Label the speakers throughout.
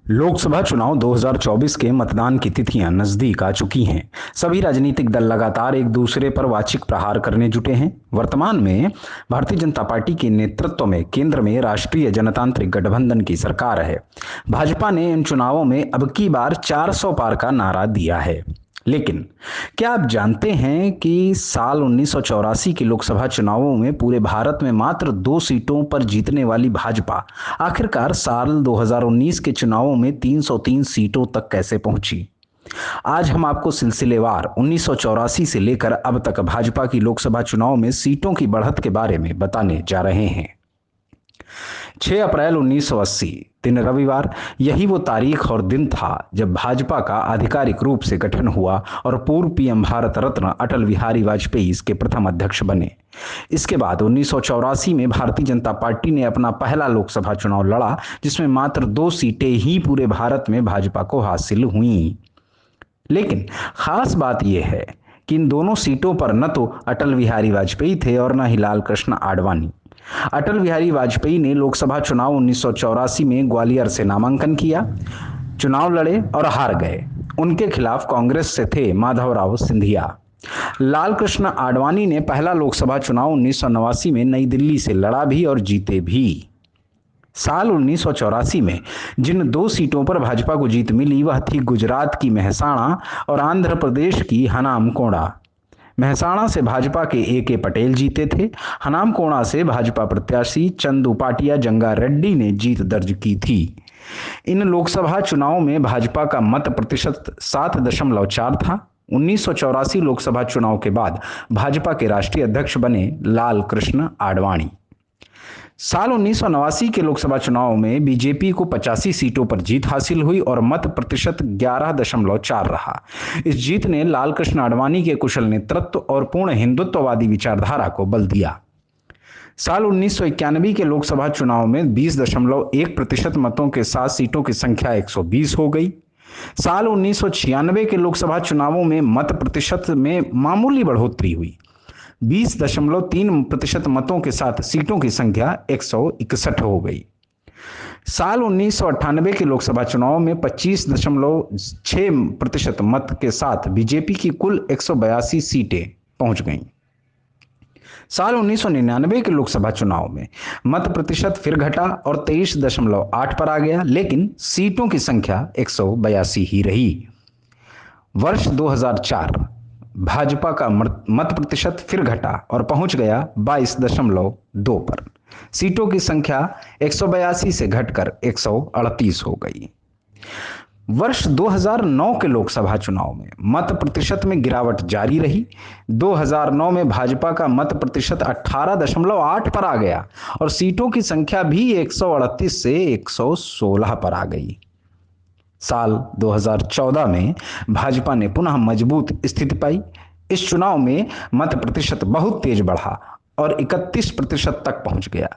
Speaker 1: लोकसभा चुनाव 2024 के मतदान की तिथियां नजदीक आ चुकी हैं। सभी राजनीतिक दल लगातार एक दूसरे पर वाचिक प्रहार करने जुटे हैं। वर्तमान में भारतीय जनता पार्टी के नेतृत्व में केंद्र में राष्ट्रीय जनतांत्रिक गठबंधन की सरकार है। भाजपा ने इन चुनावों में अब की बार 400 पार का नारा दिया है। लेकिन क्या आप जानते हैं कि साल 1984 के लोकसभा चुनावों में पूरे भारत में मात्र 2 सीटों पर जीतने वाली भाजपा आखिरकार साल 2019 के चुनावों में 303 सीटों तक कैसे पहुंची? आज हम आपको सिलसिलेवार 1984 से लेकर अब तक भाजपा की लोकसभा चुनाव में सीटों की बढ़त के बारे में बताने जा रहे हैं। 6 अप्रैल 1980 दिन रविवार, यही वो तारीख और दिन था जब भाजपा का आधिकारिक रूप से गठन हुआ और पूर्व पीएम भारत रत्न अटल बिहारी वाजपेयी इसके प्रथम अध्यक्ष बने। इसके बाद 1984 में भारतीय जनता पार्टी ने अपना पहला लोकसभा चुनाव लड़ा, जिसमें मात्र 2 सीटें ही पूरे भारत में भाजपा को हासिल हुई। लेकिन खास बात यह है कि इन दोनों सीटों पर न तो अटल बिहारी वाजपेयी थे और न ही लाल कृष्ण आडवाणी। अटल बिहारी वाजपेयी ने लोकसभा चुनाव 1984 में ग्वालियर से नामांकन किया, चुनाव लड़े और हार गए। उनके खिलाफ कांग्रेस से थे माधवराव सिंधिया। लाल कृष्ण आडवाणी ने पहला लोकसभा चुनाव 1989 में नई दिल्ली से लड़ा भी और जीते भी। साल 1984 में जिन 2 सीटों पर भाजपा को जीत मिली वह थी गुजरात की मेहसाणा और आंध्र प्रदेश की हनामकोंडा। मेहसाणा से भाजपा के ए पटेल जीते थे। हनामकोंडा से भाजपा प्रत्याशी चंदू पाटिया जंगा रेड्डी ने जीत दर्ज की थी। इन लोकसभा चुनाव में भाजपा का मत प्रतिशत 7.4 था। 1984 लोकसभा चुनाव के बाद भाजपा के राष्ट्रीय अध्यक्ष बने लाल कृष्ण आडवाणी। साल 1989 के लोकसभा चुनाव में बीजेपी को 85 सीटों पर जीत हासिल हुई और मत प्रतिशत 11.4 रहा। इस जीत ने लाल कृष्ण आडवाणी के कुशल नेतृत्व और पूर्ण हिंदुत्ववादी विचारधारा को बल दिया। साल 1991 के लोकसभा चुनाव में 20.1% मतों के साथ सीटों की संख्या 120 हो गई। साल 1996 के लोकसभा चुनावों में मत प्रतिशत में मामूली बढ़ोतरी हुई। 20.3% मतों के साथ सीटों की संख्या 161 हो गई। साल 1998 के लोकसभा चुनाव में 25.6% मत के साथ बीजेपी की कुल 182 सीटें पहुंच गईं। साल 1999 के लोकसभा चुनाव में मत प्रतिशत फिर घटा और 23.8 पर आ गया, लेकिन सीटों की संख्या 182 ही रही। वर्ष 2004 भाजपा का मत प्रतिशत फिर घटा और पहुंच गया 22.2 पर। सीटों की संख्या 182 से घटकर 138 हो गई। वर्ष 2009 के लोकसभा चुनाव में मत प्रतिशत में गिरावट जारी रही। 2009 में भाजपा का मत प्रतिशत 18.8 पर आ गया और सीटों की संख्या भी 138 से 116 पर आ गई। साल 2014 में भाजपा ने पुनः मजबूत स्थिति पाई। इस चुनाव में मत प्रतिशत बहुत तेज बढ़ा और 31% तक पहुंच गया।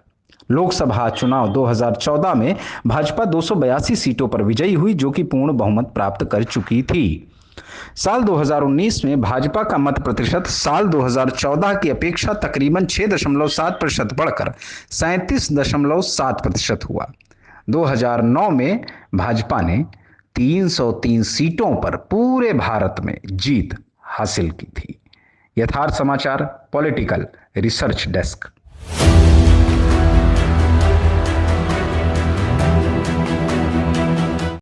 Speaker 1: लोकसभा चुनाव 2014 में भाजपा 282 सीटों पर विजयी हुई, जो कि पूर्ण बहुमत प्राप्त कर चुकी थी। साल 2019 में भाजपा का मत प्रतिशत साल 2014 की अपेक्षा तकरीबन 6.7% बढ़कर 37.7% हुआ। 2009 में भाजपा ने 303 सीटों पर पूरे भारत में जीत हासिल की थी। यथार्थ समाचार पॉलिटिकल रिसर्च डेस्क।